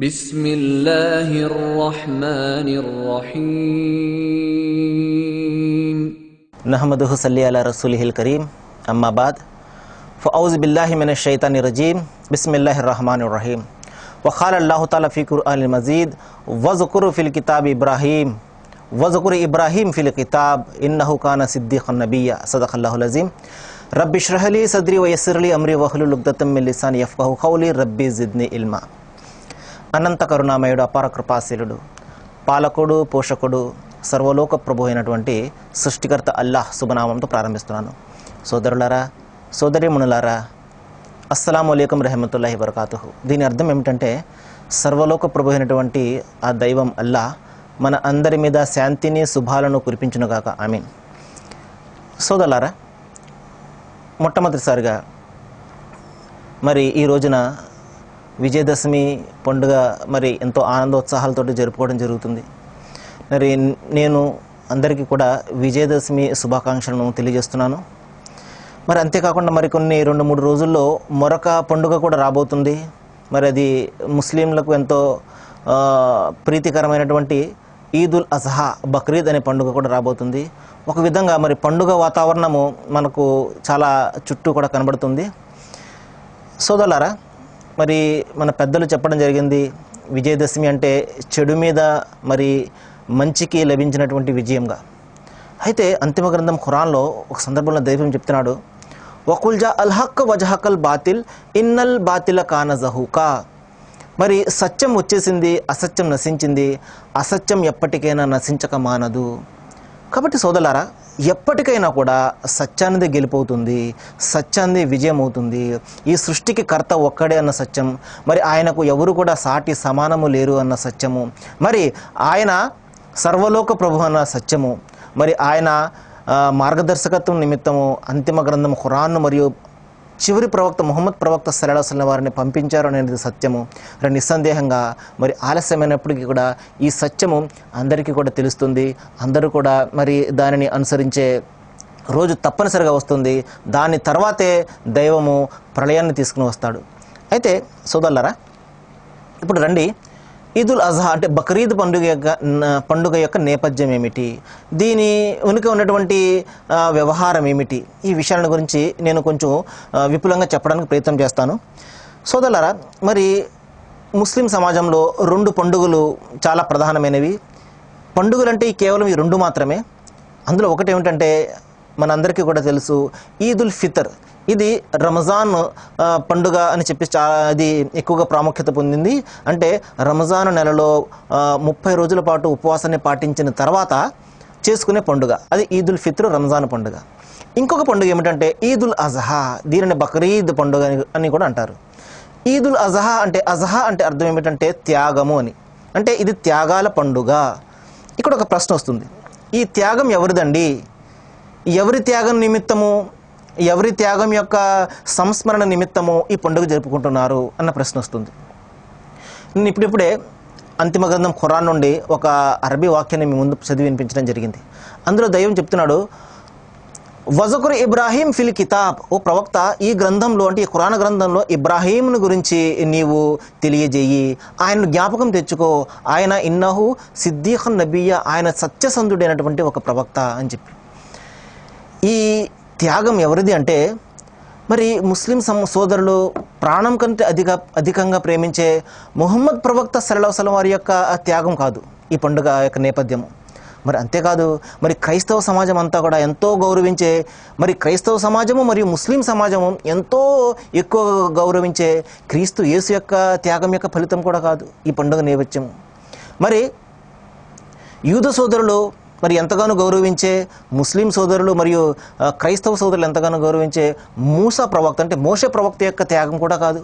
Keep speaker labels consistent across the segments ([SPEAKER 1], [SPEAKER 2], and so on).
[SPEAKER 1] बिस्मिल्लाहिर्रहमानिर्रहीम।
[SPEAKER 2] नहमदुहु सल्ली अला रसूलिहिल करीम अम्मा बाद फ़अऊज़ु बिल्लाहि मिनश शैतानिर रजीम बिस्मिल्लाहिर रहमानिर रहीम वक़ाल अल्लाहु तआला फ़ी क़ुरआनिल मजीद वज़कुर फ़िल किताब इब्राहीम वज़कुर इब्राहीम फ़िल किताब इन्नहु काना सिद्दीक़न नबिय्या सदक़ल्लाहुल अज़ीम रब्बि इश्रह ली सद्री व यस्सिर ली अम्री वहलुल उक़्दतम मिन लिसानी यफ़क़हू क़ौली रब्बि ज़िद्नी इल्मा। అనంత కరుణామయుడు అపార కృపాశీలుడు పాలకుడు పోషకుడు సర్వలోక ప్రభు అయినటువంటి సృష్టికర్త అల్లాహ్ శుభనామంతో ప్రారంభిస్తున్నాను. సోదరులారా సోదరీమణులారా, అస్సలాము అలైకుం రహమతుల్లాహి వబరకాతుహు. దీని అర్థం ఏమిటంటే, సర్వలోక ప్రభు అయినటువంటి ఆ దైవం అల్లాహ్ మన అందరి మీద శాంతిని శుభాలను కురిపించునుగాక, ఆమీన్. సోదరులారా, మొట్టమొదటిసారిగా మరి ఈ రోజున విజయదశమి పండుగ మరి ఎంతో ఆనందోత్సాహాలతో జరుపుకోవడం జరుగుతుంది. మరి నేను అందరికీ కూడా విజయదశమి శుభాకాంక్షలను తెలియజేస్తున్నాను. మరి అంతేకాకుండా మరికొన్ని 2-3 రోజుల్లో మరొక పండుగ కూడా రాబోతుంది. మరి అది ముస్లింలకు ఎంతో ప్రీతికరమైనటువంటి ఈదుల్ అజహా బక్రీద్ అనే పండుగ కూడా రాబోతుంది. ఒక విధంగా మరి పండుగ వాతావరణము మనకు చాలా చుట్టూ కూడా కనబడుతుంది. సోదరులారా, మరి మన పెద్దలు చెప్పడం జరిగింది, విజయదశమి అంటే చెడు మీద మరి మంచికి లభించినటువంటి విజయంగా. అయితే అంతిమ గ్రంథం ఖురాన్లో ఒక సందర్భంలో దైవం చెప్తున్నాడు, వకుల్ జా అల్ హక్ వజహకల్ బాతిల్ ఇన్నల్ బాతిల కాన జహూకా. మరి సత్యం వచ్చేసింది, అసత్యం నశించింది, అసత్యం ఎప్పటికైనా నశించక మానదు. కాబట్టి సోదరులారా, ఎప్పటికైనా కూడా సత్యానిదే గెలుపవుతుంది, సత్యానిదే విజయం అవుతుంది. ఈ సృష్టికి కర్త ఒక్కడే అన్న సత్యం, మరి ఆయనకు ఎవరు కూడా సాటి సమానము లేరు అన్న సత్యము, మరి ఆయన సర్వలోక ప్రభు అన్న సత్యము, మరి ఆయన మార్గదర్శకత్వం నిమిత్తము అంతిమ గ్రంథం ఖురాన్ను మరియు చివరి ప్రవక్త ముహమ్మద్ ప్రవక్త సల్లల్లాహు అలైహి వసల్లం వారిని పంపించారు అనేది సత్యము. నిస్సందేహంగా మరి ఆలస్యమైనప్పటికీ కూడా ఈ సత్యము అందరికీ కూడా తెలుస్తుంది. అందరూ కూడా మరి దానిని అనుసరించే రోజు తప్పనిసరిగా వస్తుంది. దాని తర్వాతే దైవము ప్రళయాన్ని తీసుకుని వస్తాడు. అయితే సోదరులారా, ఇప్పుడు రండి, ఈదుల్ అజహా అంటే బక్రీద్ పండుగ యొక్క నేపథ్యం ఏమిటి, దీని వెనుక ఉన్నటువంటి వ్యవహారం ఏమిటి, ఈ విషయాల గురించి నేను కొంచెం విపులంగా చెప్పడానికి ప్రయత్నం చేస్తాను. సోదరులారా, మరి ముస్లిం సమాజంలో 2 పండుగలు చాలా ప్రధానమైనవి. పండుగలు అంటే కేవలం ఈ 2 మాత్రమే. అందులో ఒకటి ఏమిటంటే మనందరికీ కూడా తెలుసు, ఈదుల్ ఫితర్. ఇది రంజాన్ పండుగ అని చెప్పి అది ఎక్కువగా ప్రాముఖ్యత పొందింది. అంటే రంజాన్ నెలలో 30 రోజుల పాటు ఉపవాసాన్ని పాటించిన తర్వాత చేసుకునే పండుగ, అది ఈదుల్ ఫిత్ర్ రంజాన్ పండుగ. ఇంకొక పండుగ ఏమిటంటే ఈదుల్ అజహా, దీనిని బక్రీద్ పండుగ అని కూడా అంటారు. ఈదుల్ అజహా అంటే అర్థం ఏమిటంటే త్యాగము అని, అంటే ఇది త్యాగాల పండుగ. ఇక్కడ ఒక ప్రశ్న వస్తుంది, ఈ త్యాగం ఎవరిదండి, ఎవరి త్యాగం నిమిత్తము, ఎవరి త్యాగం యొక్క సంస్మరణ నిమిత్తము ఈ పండుగ జరుపుకుంటున్నారు అన్న ప్రశ్న వస్తుంది. నేను ఇప్పుడిప్పుడే అంతిమ గ్రంథం ఖురాన్ నుండి ఒక అరబీ వాక్యాన్ని మీ ముందు చదివి వినిపించడం జరిగింది. అందులో దైవం చెప్తున్నాడు, వజకుర్ ఇబ్రాహీం ఫిల్ కితాబ్. ఓ ప్రవక్త, ఈ గ్రంథంలో అంటే ఈ ఖురాన్ గ్రంథంలో ఇబ్రాహీంను గురించి నీవు తెలియజేయి, ఆయనను జ్ఞాపకం తెచ్చుకో, ఆయన ఇన్నహు సిద్దీఖన్ నబియ్య, ఆయన సత్యసంధుడైనటువంటి ఒక ప్రవక్త అని చెప్పి. ఈ త్యాగం ఎవరిది అంటే, మరి ముస్లిం సోదరులు ప్రాణం కంటే అధికంగా ప్రేమించే ముహమ్మద్ ప్రవక్త సల్లల్లాహు అలైహి వసల్లం వారి యొక్క త్యాగం కాదు ఈ పండుగ యొక్క నేపథ్యము. మరి అంతేకాదు, మరి క్రైస్తవ సమాజం అంతా కూడా ఎంతో గౌరవించే, మరి క్రైస్తవ సమాజము మరియు ముస్లిం సమాజము ఎంతో ఎక్కువ గౌరవించే క్రీస్తు యేసు యొక్క త్యాగం యొక్క ఫలితం కూడా కాదు ఈ పండుగ నేపథ్యము. మరి యూద సోదరులు మరి ఎంతగానో గౌరవించే, ముస్లిం సోదరులు మరియు క్రైస్తవ సోదరులు ఎంతగానో గౌరవించే మూసా ప్రవక్త అంటే మోషే ప్రవక్త యొక్క త్యాగం కూడా కాదు.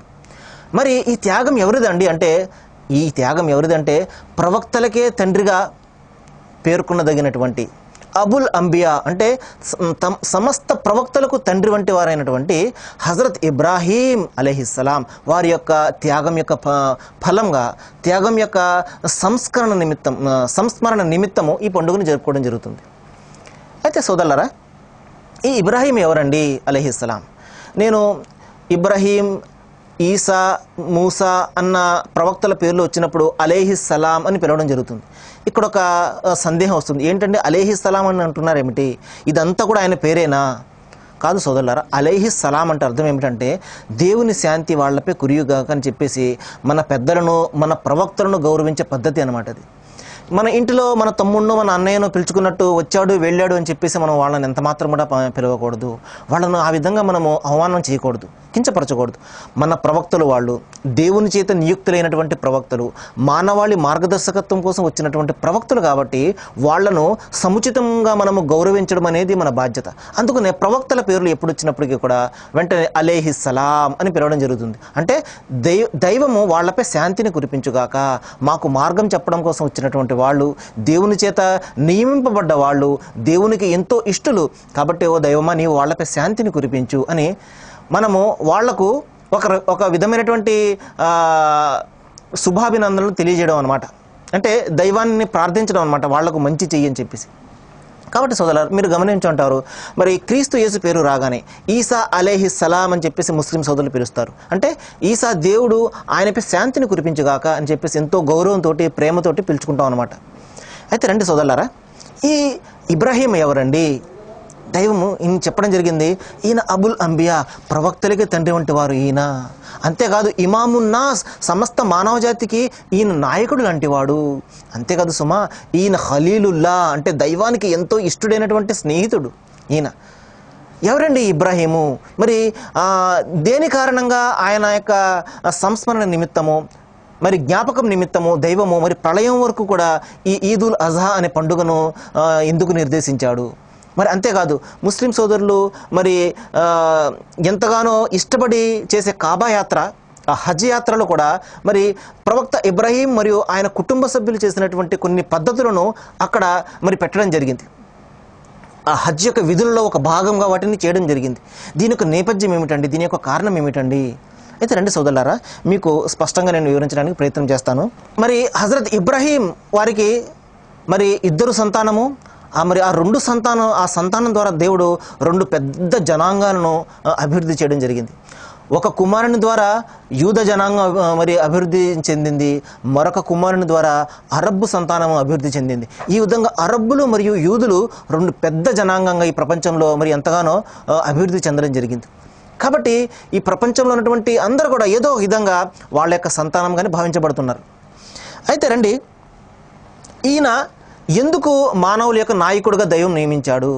[SPEAKER 2] మరి ఈ త్యాగం ఎవరిదండి అంటే, ఈ త్యాగం ఎవరిదంటే ప్రవక్తలకే తండ్రిగా పేర్కొనదగినటువంటి అబుల్ అంబియా అంటే సమస్త ప్రవక్తలకు తండ్రి వంటి వారైనటువంటి హజరత్ ఇబ్రాహీం అలైహిస్సలాం వారి యొక్క త్యాగం యొక్క ఫలంగా, త్యాగం యొక్క సంస్మరణ నిమిత్తము ఈ పండుగను జరుపుకోవడం జరుగుతుంది. అయితే సోదరులారా, ఈ ఇబ్రాహీం ఎవరండి అలైహిస్సలాం? నేను ఇబ్రాహీం ఈసా, మూసా అన్న ప్రవక్తల పేర్లు వచ్చినప్పుడు అలైహిస్సలాం అని పిలవడం జరుగుతుంది. ఇక్కడ ఒక సందేహం వస్తుంది, ఏంటంటే అలైహిస్సలాం అని అంటున్నారు ఏమిటి, ఇదంతా కూడా ఆయన పేరేనా? కాదు సోదరులారా, అలైహిస్సలాం అంటే అర్థం ఏమిటంటే దేవుని శాంతి వాళ్ళపై కురియుగాక అని చెప్పేసి మన పెద్దలను, మన ప్రవక్తలను గౌరవించే పద్ధతి అన్నమాట అది. మన ఇంటిలో మన తమ్ముడినో మన అన్నయ్యనో పిలుచుకున్నట్టు వచ్చాడు వెళ్ళాడు అని చెప్పేసి మనం వాళ్ళని ఎంత మాత్రం కూడా పిలవకూడదు. వాళ్ళను ఆ విధంగా మనము అవమానం చేయకూడదు, కించపరచకూడదు. మన ప్రవక్తలు వాళ్ళు దేవుని చేత నియుక్తులైనటువంటి ప్రవక్తలు, మానవాళి మార్గదర్శకత్వం కోసం వచ్చినటువంటి ప్రవక్తలు కాబట్టి వాళ్లను సముచితంగా మనము గౌరవించడం అనేది మన బాధ్యత. అందుకనే ప్రవక్తల పేర్లు ఎప్పుడు వచ్చినప్పటికీ కూడా వెంటనే అలైహిస్సలాం అని పిలవడం జరుగుతుంది. అంటే దైవము వాళ్లపై శాంతిని కురిపించుగాక, మాకు మార్గం చెప్పడం కోసం వచ్చినటువంటి వాళ్ళు, దేవుని చేత నియమింపబడ్డ వాళ్ళు, దేవునికి ఎంతో ఇష్టలు కాబట్టి ఓ దైవమా నీవు వాళ్ళపై శాంతిని కురిపించు అని మనము వాళ్లకు ఒక విధమైనటువంటి శుభాభినందనలు తెలియజేయడం అనమాట. అంటే దైవాన్ని ప్రార్థించడం అనమాట, వాళ్లకు మంచి చెయ్యని చెప్పేసి. కాబట్టి సోదరులారా, మీరు గమనించుంటారు, మరి క్రీస్తు యేసు పేరు రాగానే ఈసా అలైహిస్సలాం అని చెప్పేసి ముస్లిం సోదరులు పిలుస్తారు. అంటే ఈసా దేవుడు ఆయనపై శాంతిని కురిపించుగాక అని చెప్పేసి ఎంతో గౌరవంతో, ప్రేమతోటి పిలుచుకుంటాం అనమాట. అయితే రండి సోదరులారా, ఈ ఇబ్రాహీం ఎవరండి? దైవము ఈయన చెప్పడం జరిగింది, ఈయన అబుల్ అంబియా, ప్రవక్తలకి తండ్రి వంటి వారు ఈయన. అంతేకాదు ఇమామున్నాస్, సమస్త మానవజాతికి ఈయన నాయకుడు లాంటివాడు. అంతేకాదు సుమా, ఈయన ఖలీలుల్లా, అంటే దైవానికి ఎంతో ఇష్టడైనటువంటి స్నేహితుడు ఈయన. ఎవరండి ఇబ్రాహీము? మరి దేని కారణంగా ఆయన యొక్క సంస్మరణ నిమిత్తము, మరి జ్ఞాపకం నిమిత్తము దైవము మరి ప్రళయం వరకు కూడా ఈ ఈదుల్ అజహా అనే పండుగను ఎందుకు నిర్దేశించాడు? మరి అంతేకాదు ముస్లిం సోదరులు మరి ఎంతగానో ఇష్టపడి చేసే కాబా యాత్ర, ఆ హజ్ యాత్రలో కూడా మరి ప్రవక్త ఇబ్రాహీం మరియు ఆయన కుటుంబ సభ్యులు చేసినటువంటి కొన్ని పద్ధతులను అక్కడ మరి పెట్టడం జరిగింది. ఆ హజ్ యొక్క విధులలో ఒక భాగంగా వాటిని చేయడం జరిగింది. దీని యొక్క నేపథ్యం ఏమిటండి, దీని యొక్క కారణం ఏమిటండి? అయితే రండి సోదరులారా, మీకు స్పష్టంగా నేను వివరించడానికి ప్రయత్నం చేస్తాను. మరి హజరత్ ఇబ్రాహీం వారికి మరి ఇద్దరు సంతానము, మరి ఆ సంతానం ద్వారా దేవుడు 2 పెద్ద జనాంగాలను అభివృద్ధి చేయడం జరిగింది. ఒక కుమారుని ద్వారా యూద జనాంగం మరి అభివృద్ధి చెందింది, మరొక కుమారుని ద్వారా అరబ్బు సంతానం అభివృద్ధి చెందింది. ఈ విధంగా అరబ్బులు మరియు యూదులు 2 పెద్ద జనాంగంగా ఈ ప్రపంచంలో మరి ఎంతగానో అభివృద్ధి చెందడం జరిగింది. కాబట్టి ఈ ప్రపంచంలో ఉన్నటువంటి అందరూ కూడా ఏదో విధంగా వాళ్ళ యొక్క సంతానంగానే భావించబడుతున్నారు. అయితే రండి, ఈయన ఎందుకు మానవుల యొక్క నాయకుడిగా దైవం నియమించాడు?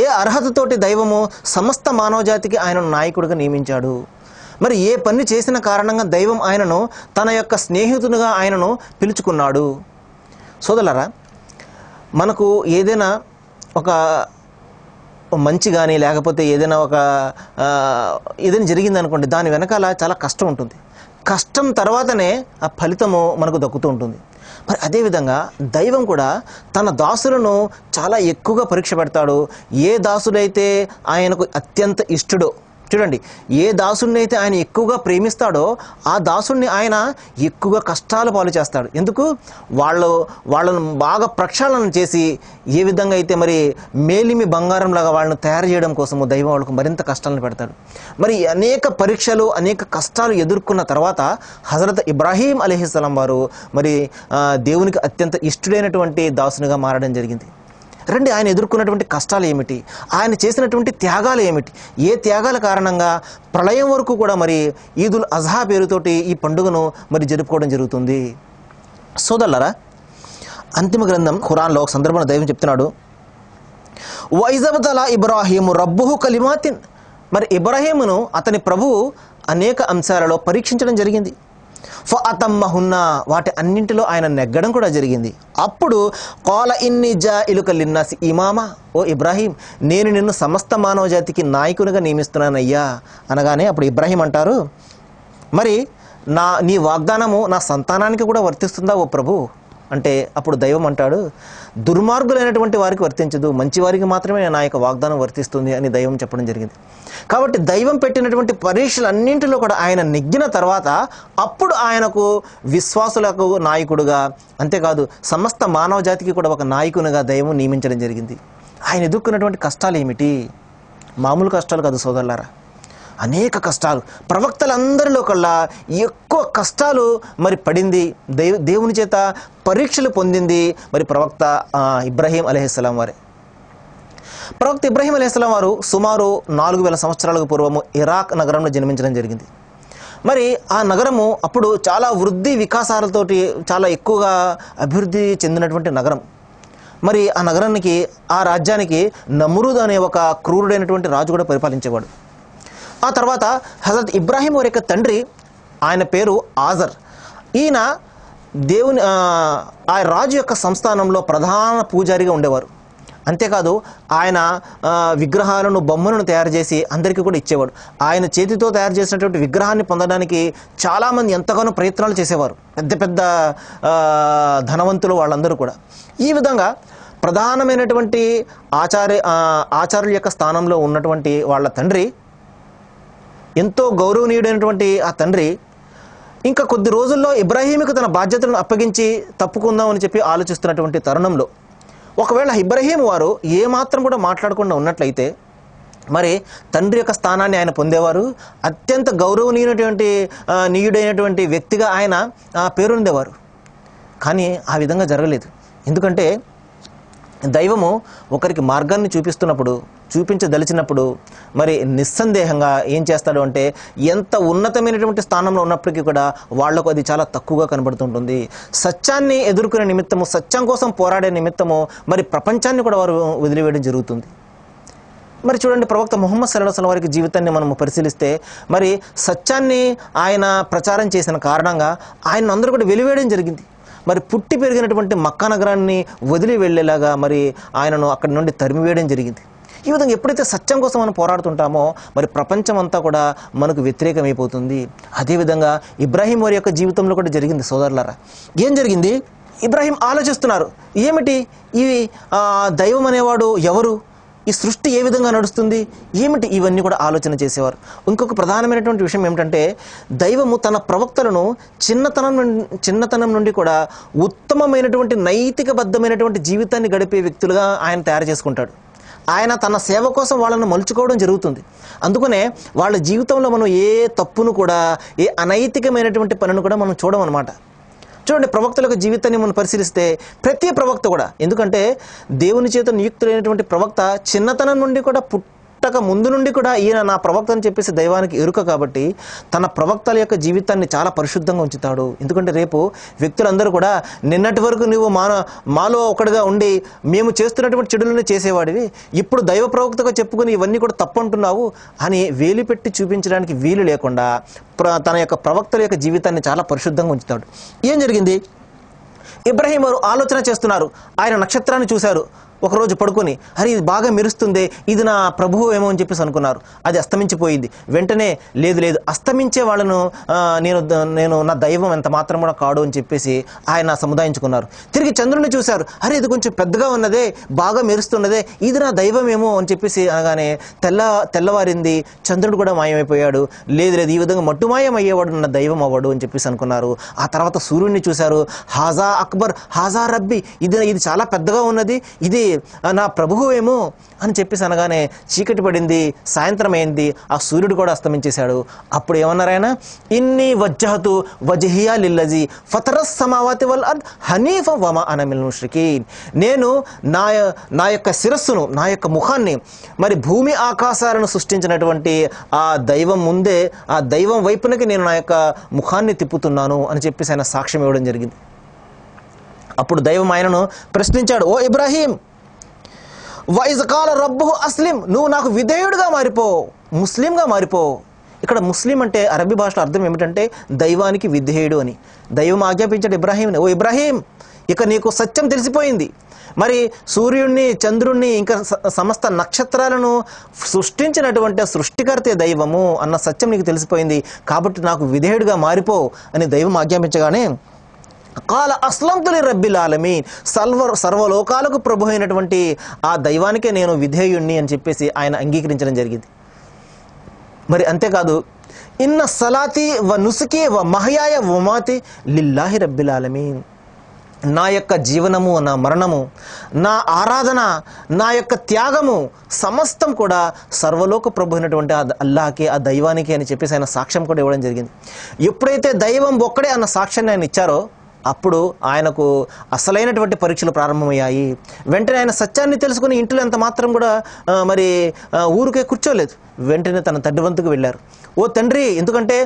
[SPEAKER 2] ఏ అర్హతతోటి దైవము సమస్త మానవజాతికి ఆయనను నాయకుడిగా నియమించాడు? మరి ఏ పని చేసిన కారణంగా దైవం ఆయనను తన యొక్క స్నేహితునిగా ఆయనను పిలుచుకున్నాడు? సోదరులారా, మనకు ఏదైనా ఒక మంచి కానీ లేకపోతే ఏదైనా జరిగింది అనుకోండి, దాని వెనకాల చాలా కష్టం ఉంటుంది. కష్టం తర్వాతనే ఆ ఫలితము మనకు దక్కుతూ ఉంటుంది. మరి అదేవిధంగా దైవం కూడా తన దాసులను చాలా ఎక్కువగా పరీక్ష పెడతాడు. ఏ దాసుడైతే ఆయనకు అత్యంత ఇష్టడో, చూడండి, ఏ దాసుడిని అయితే ఆయన ఎక్కువగా ప్రేమిస్తాడో ఆ దాసుడిని ఆయన ఎక్కువగా కష్టాలు పాలు చేస్తాడు. ఎందుకు? వాళ్ళను బాగా ప్రక్షాళన చేసి ఏ విధంగా అయితే మరి మేలిమి బంగారంలాగా వాళ్ళను తయారు చేయడం కోసము దైవం వాళ్ళకు మరింత కష్టాలను పెడతాడు. మరి అనేక పరీక్షలు, అనేక కష్టాలు ఎదుర్కొన్న తర్వాత హజరత్ ఇబ్రాహీం అలైహిస్సలాం వారు మరి దేవునికి అత్యంత ఇష్టడైనటువంటి దాసునిగా మారడం జరిగింది. రండి, ఆయన ఎదుర్కొన్నటువంటి కష్టాలు ఏమిటి, ఆయన చేసినటువంటి త్యాగాలు ఏమిటి, ఏ త్యాగాల కారణంగా ప్రళయం వరకు కూడా మరి ఈదుల్ అజహా పేరుతోటి ఈ పండుగను మరి జరుపుకోవడం జరుగుతుంది. సోదరులారా, అంతిమ గ్రంథం ఖురాన్లో ఒక సందర్భంలో దైవం చెప్తున్నాడు, వైజబతల ఇబ్రాహీము రబ్బుహు కలిమాతిన్. మరి ఇబ్రాహీమును అతని ప్రభువు అనేక అంశాలలో పరీక్షించడం జరిగింది. ఫఅతమ్మహున్న, వాటి అన్నింటిలో ఆయన నెగ్గడం కూడా జరిగింది. అప్పుడు కాల ఇన్ని జాఇలుక లిన్నాసి ఇమామా, ఓ ఇబ్రాహీం, నేను నిన్ను సమస్త మానవ జాతికి నాయకునిగా నియమిస్తున్నానయ్యా అనగానే అప్పుడు ఇబ్రాహీం అంటారు, మరి నీ వాగ్దానము నా సంతానానికి కూడా వర్తిస్తుందా ఓ ప్రభు అంటే అప్పుడు దైవం అంటాడు, దుర్మార్గులైనటువంటి వారికి వర్తించదు, మంచి వారికి మాత్రమే నా యొక్క వాగ్దానం వర్తిస్తుంది అని దైవం చెప్పడం జరిగింది. కాబట్టి దైవం పెట్టినటువంటి పరీక్షలన్నింటిలో కూడా ఆయన నెగ్గిన తర్వాత అప్పుడు ఆయనకు విశ్వాసులకు నాయకుడుగా, అంతేకాదు సమస్త మానవ జాతికి కూడా ఒక నాయకునిగా దైవం నియమించడం జరిగింది. ఆయన ఎదుర్కొన్నటువంటి కష్టాలు ఏమిటి? మామూలు కష్టాలు కాదు సోదరులారా. అనేక కష్టాలు, ప్రవక్తలందరిలో కల్లా ఎక్కువ కష్టాలు మరి పడింది, దేవుని చేత పరీక్షలు పొందింది మరి ప్రవక్త ఇబ్రాహీం అలైహిస్సలాం వారే. ప్రవక్త ఇబ్రాహీం అలైహిస్సలాం వారు సుమారు 4000 సంవత్సరాలకు పూర్వము ఇరాక్ నగరంలో జన్మించడం జరిగింది. మరి ఆ నగరము అప్పుడు చాలా వృద్ధి వికాసాలతోటి చాలా ఎక్కువగా అభివృద్ధి చెందినటువంటి నగరం. మరి ఆ నగరానికి, ఆ రాజ్యానికి నమ్రూద్ అనే ఒక క్రూరుడైనటువంటి రాజు కూడా పరిపాలించేవాడు. ఆ తర్వాత హజరత్ ఇబ్రాహీం వారి యొక్క తండ్రి, ఆయన పేరు ఆజర్. ఈయన దేవుని ఆ రాజు యొక్క సంస్థానంలో ప్రధాన పూజారిగా ఉండేవారు. అంతేకాదు ఆయన విగ్రహాలను, బొమ్మలను తయారు చేసి అందరికీ కూడా ఇచ్చేవాడు. ఆయన చేతితో తయారు చేసినటువంటి విగ్రహాన్ని పొందడానికి చాలామంది ఎంతగానో ప్రయత్నాలు చేసేవారు, పెద్ద పెద్ద ధనవంతులు వాళ్ళందరూ కూడా. ఈ విధంగా ప్రధానమైనటువంటి ఆచార్యుల యొక్క స్థానంలో ఉన్నటువంటి వాళ్ళ తండ్రి, ఎంతో గౌరవనీయుడైనటువంటి ఆ తండ్రి ఇంకా కొద్ది రోజుల్లో ఇబ్రాహీంకు తన బాధ్యతలను అప్పగించి తప్పుకుందామని చెప్పి ఆలోచిస్తున్నటువంటి తరుణంలో ఒకవేళ ఇబ్రాహీం వారు ఏమాత్రం కూడా మాట్లాడకుండా ఉన్నట్లయితే మరి తండ్రి యొక్క స్థానాన్ని ఆయన పొందేవారు. అత్యంత గౌరవనీయుడైనటువంటి వ్యక్తిగా ఆయన పేరొందేవారు. కానీ ఆ విధంగా జరగలేదు. ఎందుకంటే దైవము ఒకరికి మార్గాన్ని చూపించదలిచినప్పుడు మరి నిస్సందేహంగా ఏం చేస్తాడు అంటే, ఎంత ఉన్నతమైనటువంటి స్థానంలో ఉన్నప్పటికీ కూడా వాళ్లకు అది చాలా తక్కువగా కనబడుతుంటుంది. సత్యాన్ని ఎదుర్కొనే నిమిత్తము, సత్యం కోసం పోరాడే నిమిత్తము మరి ప్రపంచాన్ని కూడా వారు వదిలివేయడం జరుగుతుంది. మరి చూడండి, ప్రవక్త ముహమ్మద్ సల్లల్లాహు అలైహి వసల్లం వారి జీవితాన్ని మనము పరిశీలిస్తే మరి సత్యాన్ని ఆయన ప్రచారం చేసిన కారణంగా ఆయన అందరూ కూడా వెలివేయడం జరిగింది. మరి పుట్టి పెరిగినటువంటి మక్కా నగరాన్ని వదిలి వెళ్ళేలాగా మరి ఆయనను అక్కడి నుండి తరిమివేయడం జరిగింది. ఈ విధంగా ఎప్పుడైతే సత్యం కోసం మనం పోరాడుతుంటామో మరి ప్రపంచం అంతా కూడా మనకు వ్యతిరేకమైపోతుంది. అదేవిధంగా ఇబ్రాహీం వారి యొక్క జీవితంలో కూడా జరిగింది. సోదరులారా, ఏం జరిగింది? ఇబ్రాహీం ఆలోచిస్తున్నారు, ఏమిటి ఈ దైవం అనేవాడు ఎవరు, ఈ సృష్టి ఏ విధంగా నడుస్తుంది, ఏమిటి, ఇవన్నీ కూడా ఆలోచన చేసేవారు. ఇంకొక ప్రధానమైనటువంటి విషయం ఏమిటంటే, దైవము తన ప్రవక్తలను చిన్నతనం నుండి కూడా ఉత్తమమైనటువంటి నైతికబద్ధమైనటువంటి జీవితాన్ని గడిపే వ్యక్తులుగా ఆయన తయారు చేసుకుంటాడు. ఆయన తన సేవ కోసం వాళ్ళను మలుచుకోవడం జరుగుతుంది. అందుకనే వాళ్ళ జీవితంలో మనం ఏ తప్పును కూడా, ఏ అనైతికమైనటువంటి పనిని కూడా మనం చూడమన్నమాట. చూడండి, ప్రవక్తల యొక్క జీవితాన్ని మనం పరిశీలిస్తే ప్రతి ప్రవక్త కూడా, ఎందుకంటే దేవుని చేత నియుక్తులైనటువంటి ప్రవక్త చిన్నతనం నుండి కూడా, పుట్టక ముందు నుండి కూడా ఈయన నా ప్రవక్త అని చెప్పేసి దైవానికి ఎరుక కాబట్టి తన ప్రవక్తల యొక్క జీవితాన్ని చాలా పరిశుద్ధంగా ఉంచుతాడు. ఎందుకంటే రేపు వ్యక్తులందరూ కూడా నిన్నటి వరకు నువ్వు మాలో ఒకటిగా ఉండి మేము చేస్తున్నటువంటి చెడులను చేసేవాడివి, ఇప్పుడు దైవ ప్రవక్తగా చెప్పుకుని ఇవన్నీ కూడా తప్పంటున్నావు అని వేలిపెట్టి చూపించడానికి వీలు లేకుండా తన యొక్క ప్రవక్తల యొక్క జీవితాన్ని చాలా పరిశుద్ధంగా ఉంచుతాడు. ఏం జరిగింది? ఇబ్రాహీం వారు ఆలోచన చేస్తున్నారు. ఆయన నక్షత్రాన్ని చూశారు. ఒకరోజు పడుకొని, అరే ఇది బాగా మెరుస్తుంది, ఇది నా ప్రభువు ఏమో అని చెప్పేసి అనుకున్నారు. అది అస్తమించిపోయింది. వెంటనే లేదు అస్తమించే వాళ్ళను నేను నా దైవం ఎంత మాత్రం కూడా కాడు అని చెప్పేసి ఆయన సముదాయించుకున్నారు. తిరిగి చంద్రుడిని చూశారు. అరే ఇది కొంచెం పెద్దగా ఉన్నదే, బాగా మెరుస్తున్నదే, ఇది నా దైవం ఏమో అని చెప్పేసి అనగానే తెల్లవారింది. చంద్రుడు కూడా మాయమైపోయాడు. లేదు ఈ విధంగా మట్టుమాయం అయ్యేవాడు నా దైవం అవ్వడు అని చెప్పేసి అనుకున్నారు. ఆ తర్వాత సూర్యుడిని చూశారు. హాజా అక్బర్ హాజా రబ్బీ, ఇది చాలా పెద్దగా ఉన్నది, ఇది నా ప్రభువు ఏమో అని చెప్పేసి అనగానే చీకటి పడింది, సాయంత్రం అయింది, ఆ సూర్యుడు కూడా అస్తమించేశాడు. అప్పుడు ఏమన్నారు ఆయన? ఇన్ని వజ్జహతు వజ్హియా లిల్లజీ ఫతరస్ సమావాతి వల్ అర్ద్ హనీఫ వమా అన మినల్ ముష్రికీన్. నేను నా యొక్క శిరస్సును, నా యొక్క ముఖాన్ని మరి భూమి ఆకాశాలను సృష్టించినటువంటి ఆ దైవం ముందే, ఆ దైవం వైపునకి నేను నా యొక్క ముఖాన్ని తిప్పుతున్నాను అని చెప్పేసి ఆయన సాక్ష్యం ఇవ్వడం జరిగింది. అప్పుడు దైవం ఆయనను ప్రశ్నించాడు, ఓ ఇబ్రాహీం, వైజ్ కాల రబ్బుహు అస్లిం, నువ్వు నాకు విధేయుడుగా మారిపో, ముస్లింగా మారిపో. ఇక్కడ ముస్లిం అంటే అరబీ భాషలో అర్థం ఏమిటంటే దైవానికి విధేయుడు అని. దైవం ఆజ్ఞాపించాడు ఇబ్రాహీంని, ఓ ఇబ్రాహీం, ఇక నీకు సత్యం తెలిసిపోయింది. మరి సూర్యుడిని, చంద్రుణ్ణి, ఇంకా సమస్త నక్షత్రాలను సృష్టించినటువంటి సృష్టికర్తే దైవము అన్న సత్యం నీకు తెలిసిపోయింది, కాబట్టి నాకు విధేయుడుగా మారిపో అని దైవం ఆజ్ఞాపించగానే కాల అస్లంతు లిరబ్బిల్ ఆలమీన్, సర్వలోకాలకు ప్రభు అయినటువంటి ఆ దైవానికే నేను విధేయుణ్ణి అని చెప్పేసి ఆయన అంగీకరించడం జరిగింది. మరి అంతేకాదు, ఇన్న సలాతి వ నుసుకి వ మహయాయ వ మమాతి లిల్లాహి రబ్బిల్ ఆలమీన్, నా యొక్క జీవనము, నా మరణము, నా ఆరాధన, నా యొక్క త్యాగము సమస్తం కూడా సర్వలోక ప్రభు అయినటువంటి ఆ అల్లాహకి, ఆ దైవానికి అని చెప్పేసి ఆయన సాక్ష్యం కూడా ఇవ్వడం జరిగింది. ఎప్పుడైతే దైవం ఒక్కడే అన్న సాక్ష్యాన్ని ఆయన ఇచ్చారో అప్పుడు ఆయనకు అసలైనటువంటి పరీక్షలు ప్రారంభమయ్యాయి. వెంటనే ఆయన సత్యాన్ని తెలుసుకుని ఇంట్లో ఎంత మాత్రం కూడా ఊరికే కూర్చోలేదు. వెంటనే తన తండ్రి వంతుకు వెళ్ళారు. ఓ తండ్రి, ఎందుకంటే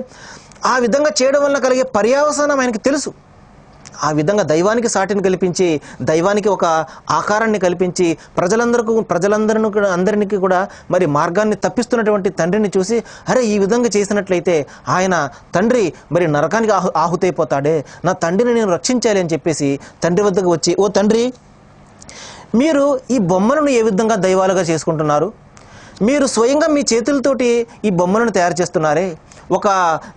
[SPEAKER 2] ఆ విధంగా చేయడం వల్ల కలిగే పర్యవసానం ఆయనకి తెలుసు. ఆ విధంగా దైవానికి సాటిని కల్పించి, దైవానికి ఒక ఆకారాన్ని కల్పించి అందరికీ కూడా మరి మార్గాన్ని తప్పిస్తున్నటువంటి తండ్రిని చూసి, అరే ఈ విధంగా చేసినట్లయితే ఆయన తండ్రి మరి నరకానికి ఆహుతైపోతాడే, నా తండ్రిని నేను రక్షించాలి అని చెప్పేసి తండ్రి వద్దకు వచ్చి, ఓ తండ్రి, మీరు ఈ బొమ్మలను ఏ విధంగా దైవాలుగా చేసుకుంటున్నారు? మీరు స్వయంగా మీ చేతులతోటి ఈ బొమ్మలను తయారు చేస్తున్నారే. ఒక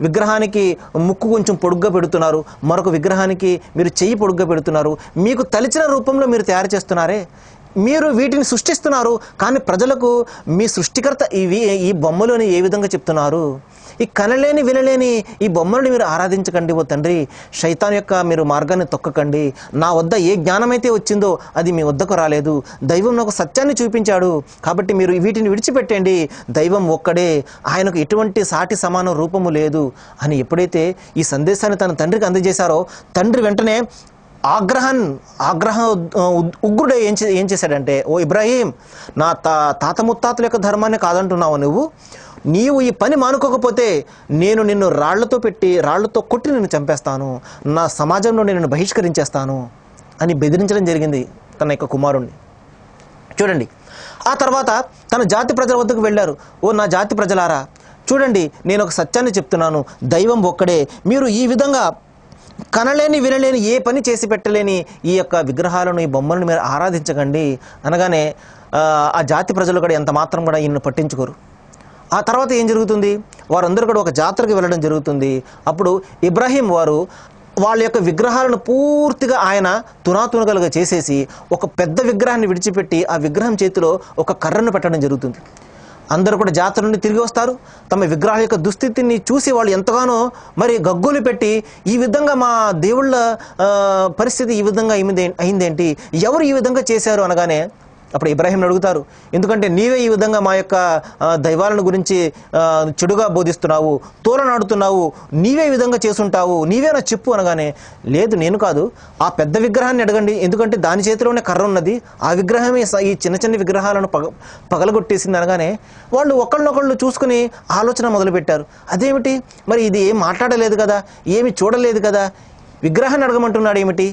[SPEAKER 2] విగ్రహానికి ముక్కు కొంచెం పొడుగ్గా పెడుతున్నారు, మరొక విగ్రహానికి మీరు చెయ్యి పొడుగ్గా పెడుతున్నారు. మీకు తలిచిన రూపంలో మీరు తయారు చేస్తున్నారే. మీరు వీటిని సృష్టిస్తున్నారు, కానీ ప్రజలకు మీ సృష్టికర్త ఈ బొమ్మలోని ఏ విధంగా చెప్తున్నారు? ఈ కనలేని వినలేని ఈ బొమ్మలను మీరు ఆరాధించకండి ఓ తండ్రి. శైతాన్ యొక్క మీరు మార్గాన్ని తొక్కకండి. నా వద్ద ఏ జ్ఞానమైతే వచ్చిందో అది మీ వద్దకు రాలేదు. దైవం నాకు సత్యాన్ని చూపించాడు, కాబట్టి మీరు వీటిని విడిచిపెట్టండి. దైవం ఒక్కడే, ఆయనకు ఎటువంటి సాటి సమాన రూపము లేదు అని ఎప్పుడైతే ఈ సందేశాన్ని తన తండ్రికి అందజేశారో, తండ్రి వెంటనే ఉగ్రుడే ఏం చేశాడంటే, ఓ ఇబ్రాహీం, నా తాత ముత్తాతల యొక్క ధర్మాన్ని కాదంటున్నావు నీవు ఈ పని మానుకోకపోతే నేను నిన్ను రాళ్లతో కొట్టి నిన్ను చంపేస్తాను, నా సమాజంలో నిన్ను బహిష్కరించేస్తాను అని బెదిరించడం జరిగింది తన యొక్క కుమారుణ్ణి. చూడండి, ఆ తర్వాత తన జాతి ప్రజల వద్దకు వెళ్ళారు. ఓ నా జాతి ప్రజలారా, చూడండి, నేను ఒక సత్యాన్ని చెప్తున్నాను. దైవం ఒక్కడే. మీరు ఈ విధంగా కనలేని వినలేని ఏ పని చేసి పెట్టలేని ఈ యొక్క విగ్రహాలను, ఈ బొమ్మలను మీరు ఆరాధించకండి అనగానే ఆ జాతి ప్రజలు కూడా ఎంత మాత్రం కూడా ఈయనను పట్టించుకోరు. ఆ తర్వాత ఏం జరుగుతుంది? వారందరూ కూడా ఒక జాతరకు వెళ్ళడం జరుగుతుంది. అప్పుడు ఇబ్రాహీం వారు వాళ్ళ యొక్క విగ్రహాలను పూర్తిగా ఆయన తునాతునకలుగా చేసేసి ఒక పెద్ద విగ్రహాన్ని విడిచిపెట్టి ఆ విగ్రహం చేతిలో ఒక కర్రను పెట్టడం జరుగుతుంది. అందరూ కూడా జాతర నుండి తిరిగి వస్తారు. తమ విగ్రహాల యొక్క దుస్థితిని చూసి వాళ్ళు ఎంతగానో మరి గగ్గోలు పెట్టి, ఈ విధంగా మా దేవుళ్ళ పరిస్థితి ఈ విధంగా అయిందేంటి, ఎవరు ఈ విధంగా చేశారు అనగానే అప్పుడు ఇబ్రాహీంని అడుగుతారు, ఎందుకంటే నీవే ఈ విధంగా మా యొక్క దైవాలను గురించి చెడుగా బోధిస్తున్నావు, తోలనాడుతున్నావు, నీవే ఈ విధంగా చేసుంటావు, నీవేనా చెప్పు అనగానే, లేదు నేను కాదు, ఆ పెద్ద విగ్రహాన్ని అడగండి, ఎందుకంటే దాని చేతిలోనే కర్ర ఉన్నది, ఆ విగ్రహమే ఈ చిన్న చిన్న విగ్రహాలను పగలగొట్టేసింది అనగానే వాళ్ళు ఒకళ్ళనొకళ్ళు చూసుకుని ఆలోచన మొదలుపెట్టారు. అదేమిటి, మరి ఇది ఏం మాట్లాడలేదు కదా, ఏమి చూడలేదు కదా, విగ్రహాన్ని అడగమంటున్నాడు ఏమిటి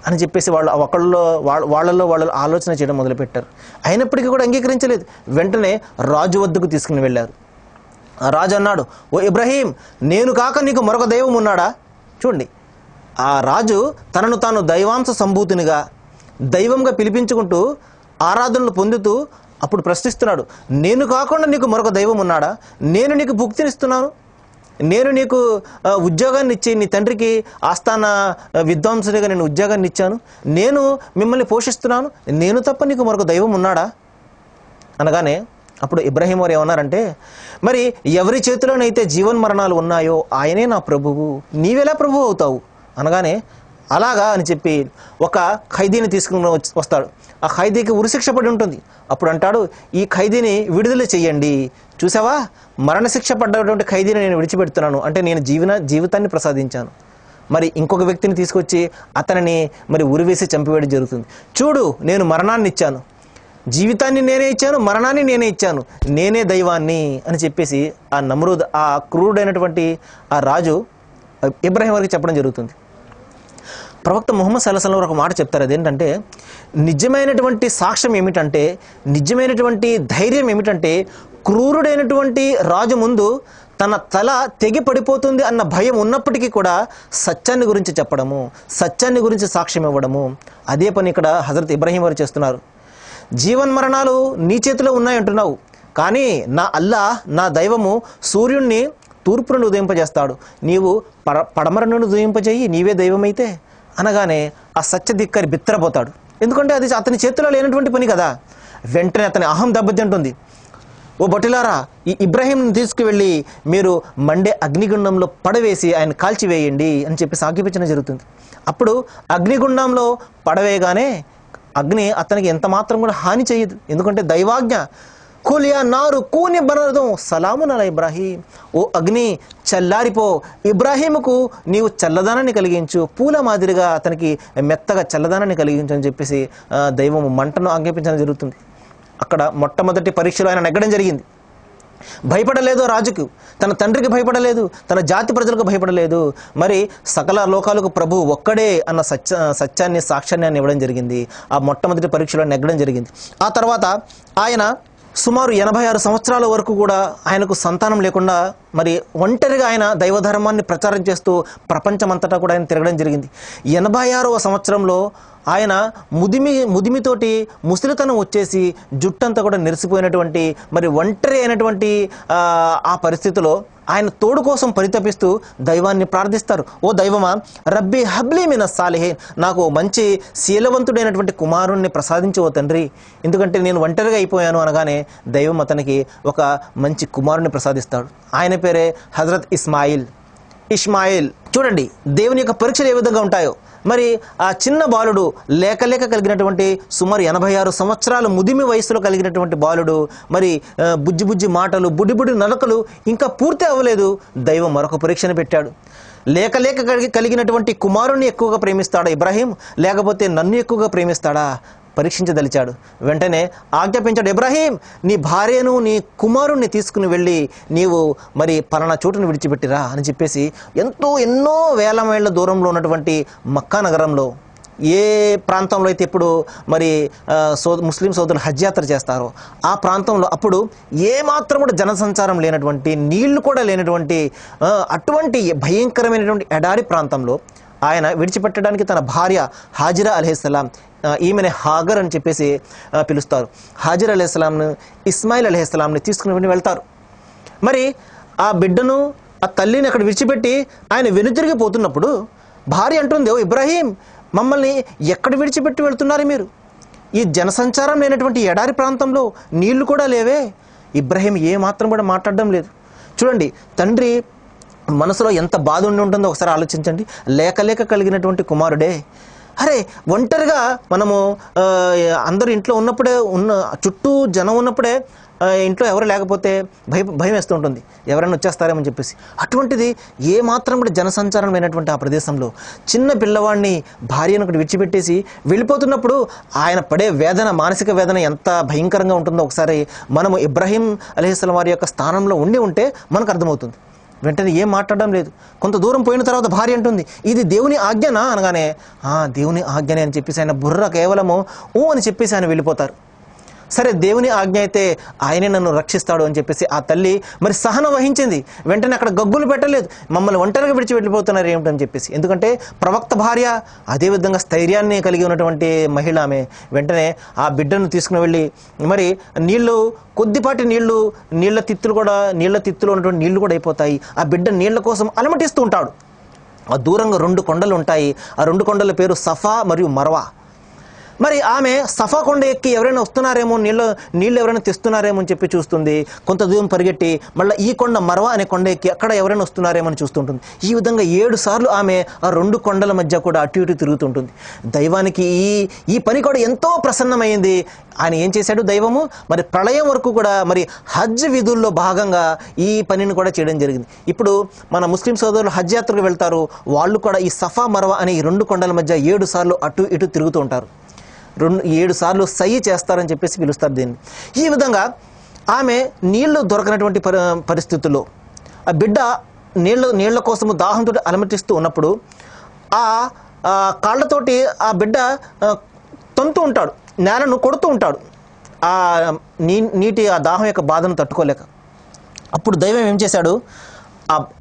[SPEAKER 2] అని చెప్పేసి వాళ్ళలో ఆలోచన చేయడం మొదలుపెట్టారు. అయినప్పటికీ కూడా అంగీకరించలేదు. వెంటనే రాజు వద్దకు తీసుకుని వెళ్ళారు. ఆ రాజు అన్నాడు, ఓ ఇబ్రాహీం, నేను కాక నీకు మరొక దైవం ఉన్నాడా? చూడండి, ఆ రాజు తనను తాను దైవాంశ సంభూతునిగా దైవంగా పిలిపించుకుంటూ ఆరాధనలు పొందుతూ అప్పుడు ప్రశ్నిస్తున్నాడు, నేను కాకుండా నీకు మరొక దైవం ఉన్నాడా? నేను నీకు భుక్తినిస్తున్నాను, నేను నీకు ఉద్యోగాన్ని ఇచ్చి నీ తండ్రికి ఆస్థాన విద్వాంసుడిగా నేను ఉద్యోగాన్ని ఇచ్చాను, నేను మిమ్మల్ని పోషిస్తున్నాను, నేను తప్ప నీకు మరొక దైవం ఉన్నాడా అనగానే అప్పుడు ఇబ్రాహీం వారు ఏమన్నారంటే, మరి ఎవరి చేతిలోనైతే జీవన్మరణాలు ఉన్నాయో ఆయనే నా ప్రభువు, నీవెలా ప్రభువు అవుతావు అనగానే, అలాగా అని చెప్పి ఒక ఖైదీని తీసుకుని వస్తాడు. ఆ ఖైదీకి ఉరిశిక్ష పడి ఉంటుంది. అప్పుడు అంటాడు, ఈ ఖైదీని విడుదల చెయ్యండి. చూసావా, మరణశిక్ష పడ్డటువంటి ఖైదీని నేను విడిచిపెడుతున్నాను, అంటే నేను జీవితాన్ని ప్రసాదించాను. మరి ఇంకొక వ్యక్తిని తీసుకొచ్చి అతనిని మరి ఉరివేసి చంపివేయడం జరుగుతుంది. చూడు, నేను మరణాన్ని ఇచ్చాను, జీవితాన్ని నేనే ఇచ్చాను, మరణాన్ని నేనే ఇచ్చాను, నేనే దైవాన్ని అని చెప్పేసి ఆ నమ్రూద్, ఆ క్రూరుడైనటువంటి ఆ రాజు ఇబ్రాహీం వారికి చెప్పడం జరుగుతుంది. ప్రవక్త ముహమ్మద్ సల్లల్లాహు అలైహి వసల్లం ఒక మాట చెప్తారు. అదేంటంటే, నిజమైనటువంటి సాక్ష్యం ఏమిటంటే, నిజమైనటువంటి ధైర్యం ఏమిటంటే, క్రూరుడైనటువంటి రాజు ముందు తన తల తెగి పడిపోతుంది అన్న భయం ఉన్నప్పటికీ కూడా సత్యాన్ని గురించి చెప్పడము, సత్యాన్ని గురించి సాక్ష్యం ఇవ్వడము, అదే పని ఇక్కడ హజరత్ ఇబ్రాహీం వారు చేస్తున్నారు. జీవన్మరణాలు నీ చేతిలో ఉన్నాయంటున్నావు, కానీ నా అల్లాహ్, నా దైవము సూర్యుడిని తూర్పు నుండి ఉదయింపజేస్తాడు, నీవు పడమర నుండి ఉదయింపజేయి, నీవే దైవమైతే అనగానే ఆ సత్యధిక్కరి బిత్తరపోతాడు. ఎందుకంటే అది అతని చేతిలో లేనటువంటి పని కదా. వెంటనే అతని అహం దెబ్బతింటుంది. ఓ భటులారా, ఈ ఇబ్రాహీంని తీసుకువెళ్ళి మీరు మండే అగ్నిగుండంలో పడవేసి ఆయన కాల్చివేయండి అని చెప్పేసి ఆజ్ఞాపించడం జరుగుతుంది. అప్పుడు అగ్నిగుండంలో పడవేయగానే అగ్ని అతనికి ఎంత మాత్రం కూడా హాని చేయదు. ఎందుకంటే దైవాజ్ఞ. కూలియా నారు కూని బనరదు సలామున్ అలా ఇబ్రాహీం, ఓ అగ్ని చల్లారిపో, ఇబ్రాహీముకు నీవు చల్లదానాన్ని కలిగించు, పూల మాదిరిగా అతనికి మెత్తగా చల్లదానాన్ని కలిగించు అని చెప్పేసి దైవం మంటను ఆజ్ఞాపించడం జరుగుతుంది. అక్కడ మొట్టమొదటి పరీక్షలో ఆయన నెగ్గడం జరిగింది. భయపడలేదు రాజుకు, తన తండ్రికి భయపడలేదు, తన జాతి ప్రజలకు భయపడలేదు. మరి సకల లోకాలకు ప్రభు ఒక్కడే అన్న సత్యాన్ని సాక్ష్యాన్ని ఆయన ఇవ్వడం జరిగింది. ఆ మొట్టమొదటి పరీక్షలో నెగ్గడం జరిగింది. ఆ తర్వాత ఆయన సుమారు 86 సంవత్సరాల వరకు కూడా ఆయనకు సంతానం లేకుండా మరి ఒంటరిగా ఆయన దైవధర్మాన్ని ప్రచారం చేస్తూ ప్రపంచమంతటా కూడా ఆయన తిరగడం జరిగింది. 86వ సంవత్సరంలో ఆయన ముదిమితోటి ముసలితనం వచ్చేసి జుట్టంతా కూడా నెరిసిపోయినటువంటి మరి ఒంటరి అయినటువంటి ఆ పరిస్థితిలో ఆయన తోడు కోసం పరితపిస్తూ దైవాన్ని ప్రార్థిస్తారు. ఓ దైవమా, రబ్బీ హబ్లీ మిన సాలిహీన్, నాకు మంచి శీలవంతుడైనటువంటి కుమారుణ్ణి ప్రసాదించు ఓ తండ్రి, ఎందుకంటే నేను ఒంటరిగా అయిపోయాను అనగానే దైవం అతనికి ఒక మంచి కుమారుణ్ణి ప్రసాదిస్తాడు. ఆయన పేరే హజరత్ ఇస్మాయిల్. చూడండి దేవుని యొక్క పరీక్షలు ఏ విధంగా ఉంటాయో. మరి ఆ చిన్న బాలుడు లేక కలిగినటువంటి సుమారు 86 సంవత్సరాల ముదిమి వయసులో కలిగినటువంటి బాలుడు, మరి బుజ్జి మాటలు, బుడ్డి నడకలు ఇంకా పూర్తి అవ్వలేదు. దైవం మరొక పరీక్షను పెట్టాడు. లేక కలిగినటువంటి కుమారుణ్ణి ఎక్కువగా ప్రేమిస్తాడా ఇబ్రాహీం, లేకపోతే నన్ను ఎక్కువగా ప్రేమిస్తాడా పరీక్షించదలిచాడు. వెంటనే ఆజ్ఞాపించాడు, ఇబ్రాహీం నీ భార్యను నీ కుమారుణ్ణి తీసుకుని వెళ్ళి నీవు మరి పలానా చోటును విడిచిపెట్టిరా అని చెప్పేసి ఎన్నో వేల మైళ్ళ దూరంలో ఉన్నటువంటి మక్కా నగరంలో, ఏ ప్రాంతంలో అయితే ఇప్పుడు మరి ముస్లిం సోదరులు హజ్ యాత్ర చేస్తారో ఆ ప్రాంతంలో అప్పుడు ఏమాత్రం కూడా జనసంచారం లేనటువంటి, నీళ్లు కూడా లేనటువంటి అటువంటి భయంకరమైనటువంటి ఎడారి ప్రాంతంలో ఆయన విడిచిపెట్టడానికి తన భార్య హాజిరా అలైహిస్సలాం, ఈమెనే హాగర్ అని చెప్పేసి పిలుస్తారు, హాజిర్ అలైహిస్సలాంను ఇస్మాయిల్ అలైహిస్సలాంని తీసుకుని వెళ్తారు. మరి ఆ బిడ్డను ఆ తల్లిని అక్కడ విడిచిపెట్టి ఆయన వెనుతిరిగిపోతున్నప్పుడు భార్య అంటుంది, ఓ ఇబ్రాహీం మమ్మల్ని ఎక్కడ విడిచిపెట్టి వెళ్తున్నారు మీరు? ఈ జనసంచారం లేనటువంటి ఎడారి ప్రాంతంలో నీళ్లు కూడా లేవే. ఇబ్రాహీం ఏమాత్రం కూడా మాట్లాడడం లేదు. చూడండి తండ్రి మనసులో ఎంత బాధ ఉంటుందో ఒకసారి ఆలోచించండి. లేక కలిగినటువంటి కుమారుడే, అరే ఒంటరిగా మనము అందరూ ఇంట్లో ఉన్నప్పుడే చుట్టూ జనం ఉన్నప్పుడే ఇంట్లో ఎవరు లేకపోతే భయం వేస్తూ ఉంటుంది, ఎవరైనా వచ్చేస్తారేమని చెప్పేసి. అటువంటిది ఏమాత్రం కూడా జనసంచారం లేనటువంటి ఆ ప్రదేశంలో చిన్న పిల్లవాడిని భార్యను ఒకటి విడిచిపెట్టేసి వెళ్ళిపోతున్నప్పుడు ఆయన పడే వేదన, మానసిక వేదన ఎంత భయంకరంగా ఉంటుందో ఒకసారి మనము ఇబ్రాహీం అలైహిస్సలాం వారి యొక్క స్థానంలో ఉంటే మనకు అర్థమవుతుంది. వెంటనే ఏం మాట్లాడడం లేదు. కొంత దూరం పోయిన తర్వాత భార్య అంటుంది, ఇది దేవుని ఆజ్ఞనా అనగానే దేవుని ఆజ్ఞనే అని చెప్పేసి ఆయన బుర్ర కేవలము ఓ అని చెప్పేసి ఆయన వెళ్ళిపోతారు. సరే దేవుని ఆజ్ఞ అయితే ఆయనే నన్ను రక్షిస్తాడు అని చెప్పేసి ఆ తల్లి మరి సహనం వహించింది. వెంటనే అక్కడ గగ్గులు పెట్టలేదు, మమ్మల్ని ఒంటరిగా విడిచి వెళ్ళిపోతున్నారు ఏమిటని చెప్పేసి. ఎందుకంటే ప్రవక్త భార్య, అదేవిధంగా స్థైర్యాన్ని కలిగి ఉన్నటువంటి మహిళ ఆమె. వెంటనే ఆ బిడ్డను తీసుకుని వెళ్ళి మరి కొద్దిపాటి నీళ్ల తిత్తులో ఉన్నటువంటి నీళ్లు కూడా అయిపోతాయి. ఆ బిడ్డ నీళ్ల కోసం అలమటిస్తూ ఉంటాడు. ఆ దూరంగా 2 కొండలు ఉంటాయి. ఆ 2 కొండల పేరు సఫా మరియు మర్వా. మరి ఆమె సఫా కొండ ఎక్కి ఎవరైనా వస్తున్నారేమో, నీళ్ళు ఎవరైనా తెస్తున్నారేమో అని చెప్పి చూస్తుంది. కొంత దూరం పరిగెట్టి మళ్ళీ ఈ కొండ మర్వా అనే కొండ ఎక్కి అక్కడ ఎవరైనా వస్తున్నారేమో అని చూస్తుంటుంది. ఈ విధంగా 7 సార్లు ఆమె ఆ 2 కొండల మధ్య కూడా అటు ఇటు తిరుగుతుంటుంది. దైవానికి ఈ పని కూడా ఎంతో ప్రసన్నమైంది. ఆయన ఏం చేశాడు దైవము, మరి ప్రళయం వరకు కూడా మరి హజ్ విధుల్లో భాగంగా ఈ పనిని కూడా చేయడం జరిగింది. ఇప్పుడు మన ముస్లిం సోదరులు హజ్ యాత్రకు వెళ్తారు, వాళ్ళు కూడా ఈ సఫా మర్వా అనే ఈ 2 కొండల మధ్య 7 సార్లు అటు ఇటు తిరుగుతూ ఉంటారు. 7 సార్లు సై చేస్తారని చెప్పేసి పిలుస్తారు దీన్ని. ఈ విధంగా ఆమె నీళ్లు దొరకనటువంటి పరిస్థితుల్లో ఆ బిడ్డ నీళ్ల కోసము దాహంతో అలమటిస్తూ ఉన్నప్పుడు ఆ కాళ్ళతోటి ఆ బిడ్డ తొంతూ ఉంటాడు, నేలను కొడుతూ ఉంటాడు ఆ నీటి ఆ దాహం యొక్క బాధను తట్టుకోలేక. అప్పుడు దైవం ఏం చేశాడు,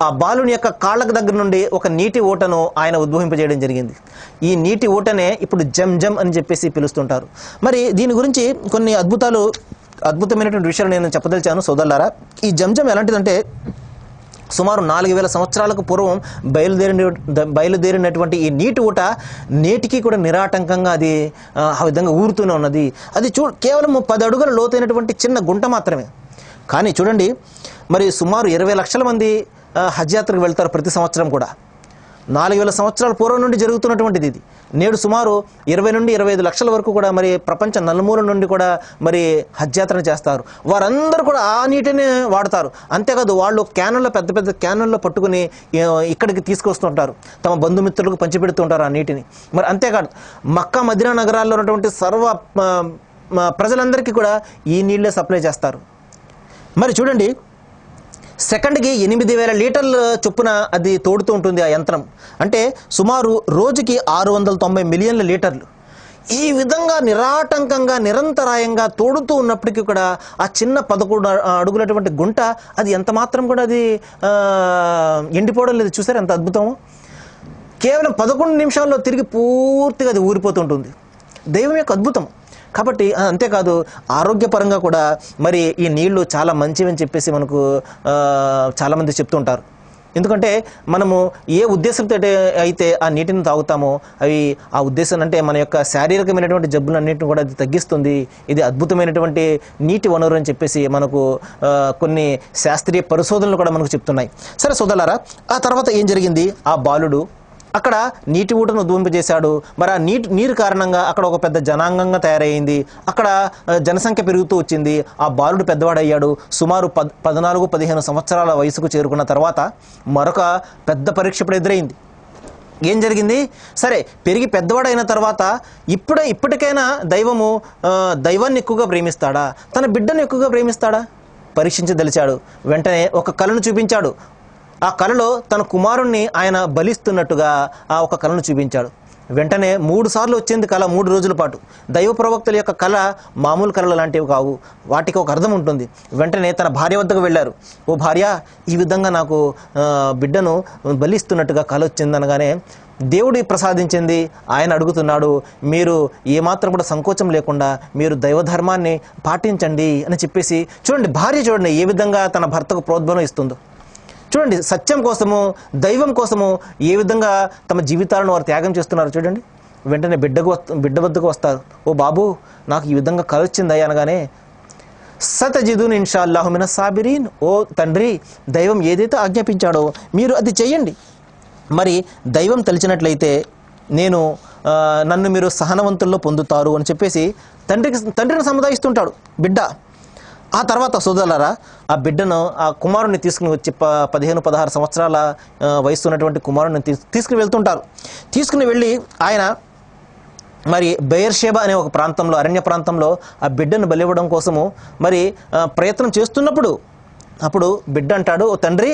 [SPEAKER 2] ఆ బాలుని యొక్క కాళ్ళకు దగ్గర నుండి ఒక నీటి ఊటను ఆయన ఉద్భవింపజేయడం జరిగింది. ఈ నీటి ఊటనే ఇప్పుడు జంజం అని చెప్పేసి పిలుస్తుంటారు. మరి దీని గురించి కొన్ని అద్భుతమైనటువంటి విషయాలు నేను చెప్పదలిచాను సోదరులారా. ఈ జంజం ఎలాంటిదంటే సుమారు 4000 సంవత్సరాలకు పూర్వం బయలుదేరినటువంటి ఈ నీటి ఊట నేటికి కూడా నిరాటంకంగా అది ఆ విధంగా ఊరుతూనే ఉన్నది. అది కేవలం 10 అడుగుల లోతైనటువంటి చిన్న గుంట మాత్రమే. కానీ చూడండి, మరి సుమారు 20 లక్షల మంది హజ్ యాత్రకు వెళ్తారు ప్రతి సంవత్సరం కూడా. 4000 సంవత్సరాల పూర్వం నుండి జరుగుతున్నటువంటిది ఇది. నేడు సుమారు 20 నుండి 25 లక్షల వరకు కూడా మరి ప్రపంచ నలుమూల నుండి కూడా మరి హజ్ యాత్ర చేస్తారు. వారందరూ కూడా ఆ నీటిని వాడతారు. అంతేకాదు వాళ్ళు క్యానుల్లో, పెద్ద పెద్ద క్యానుల్లో పట్టుకుని ఇక్కడికి తీసుకొస్తుంటారు, తమ బంధుమిత్రులకు పంచిపెడుతుంటారు ఆ నీటిని. మరి అంతేకాదు మక్కా, మదీనా నగరాల్లో ఉన్నటువంటి సర్వ ప్రజలందరికీ కూడా ఈ నీళ్ళే సప్లై చేస్తారు. మరి చూడండి, సెకండ్కి 8000 లీటర్ల చొప్పున అది తోడుతూ ఉంటుంది ఆ యంత్రం. అంటే సుమారు రోజుకి 690 మిలియన్ల లీటర్లు. ఈ విధంగా నిరాటంకంగా నిరంతరాయంగా తోడుతూ ఉన్నప్పటికీ కూడా ఆ చిన్న 11 అడుగులటువంటి గుంట అది ఎంత మాత్రం కూడా అది ఎండిపోవడం లేదు. చూసారు ఎంత అద్భుతం! కేవలం 11 నిమిషాల్లో తిరిగి పూర్తిగా అది ఊరిపోతుంటుంది. దైవం యొక్క అద్భుతం. కాబట్టి అంతేకాదు ఆరోగ్యపరంగా కూడా మరి ఈ నీళ్లు చాలా మంచివని చెప్పేసి మనకు చాలామంది చెప్తుంటారు. ఎందుకంటే మనము ఏ ఉద్దేశంతో అయితే ఆ నీటిని తాగుతామో అవి ఆ ఉద్దేశం అంటే మన యొక్క శారీరకమైనటువంటి జబ్బులన్నింటిని కూడా అది తగ్గిస్తుంది. ఇది అద్భుతమైనటువంటి నీటి వనరు అని చెప్పేసి మనకు కొన్ని శాస్త్రీయ పరిశోధనలు కూడా మనకు చెప్తున్నాయి. సరే సోదరులారా, ఆ తర్వాత ఏం జరిగింది? ఆ బాలుడు అక్కడ నీటి ఊటను ఉద్భవింపజేశాడు. మరి ఆ నీరు కారణంగా అక్కడ ఒక పెద్ద జనాంగంగా తయారైంది. అక్కడ జనసంఖ్య పెరుగుతూ వచ్చింది. ఆ బాలుడు పెద్దవాడయ్యాడు. సుమారు 14-15 సంవత్సరాల వయసుకు చేరుకున్న తర్వాత మరొక పెద్ద పరీక్ష ఇప్పుడు ఎదురైంది. ఏం జరిగింది? సరే, పెరిగి పెద్దవాడైన తర్వాత ఇప్పటికైనా దైవాన్ని ఎక్కువగా ప్రేమిస్తాడా, తన బిడ్డను ఎక్కువగా ప్రేమిస్తాడా పరీక్షించదలిచాడు. వెంటనే ఒక కళను చూపించాడు. ఆ కళలో తన కుమారుణ్ణి ఆయన బలిస్తున్నట్టుగా ఆ ఒక కళను చూపించాడు. వెంటనే 3 సార్లు వచ్చింది కళ 3 రోజుల పాటు. దైవ ప్రవక్తల యొక్క కళ మామూలు కళలు లాంటివి కావు, వాటికి ఒక అర్థం ఉంటుంది. వెంటనే తన భార్య వద్దకు వెళ్ళారు. ఓ భార్య, ఈ విధంగా నాకు బిడ్డను బలిస్తున్నట్టుగా కళ వచ్చిందనగానే దేవుడి ప్రసాదించింది ఆయన అడుగుతున్నాడు, మీరు ఏమాత్రం కూడా సంకోచం లేకుండా మీరు దైవధర్మాన్ని పాటించండి అని చెప్పేసి. చూడండి భార్య, చూడండి ఏ విధంగా తన భర్తకు ప్రోద్బలం ఇస్తుందో. చూడండి, సత్యం కోసము, దైవం కోసము ఏ విధంగా తమ జీవితాలను వారు త్యాగం చేస్తున్నారు చూడండి. వెంటనే బిడ్డ వద్దకు వస్తారు. ఓ బాబు, నాకు ఈ విధంగా కల వచ్చిందయ్యా అనగానే సతజిదున్ ఇన్షా అల్లాహు మిన సాబిరీన్, ఓ తండ్రి, దైవం ఏదైతే ఆజ్ఞాపించాడో మీరు అది చెయ్యండి. మరి దైవం తలిచినట్లయితే నన్ను మీరు సహనవంతుల్లో పొందుతారు అని చెప్పేసి తండ్రిని సముదాయిస్తుంటాడు బిడ్డ. ఆ తర్వాత సోదరులారా, ఆ బిడ్డను, ఆ కుమారుడిని తీసుకుని వచ్చి 15-16 సంవత్సరాల వయసు ఉన్నటువంటి కుమారుడిని తీసుకుని వెళ్తుంటారు. తీసుకుని వెళ్ళి ఆయన మరి బెయర్షేబా అనే ఒక ప్రాంతంలో, అరణ్య ప్రాంతంలో ఆ బిడ్డను బలివ్వడం కోసము మరి ప్రయత్నం చేస్తున్నప్పుడు అప్పుడు బిడ్డ అంటాడు, ఓ తండ్రి,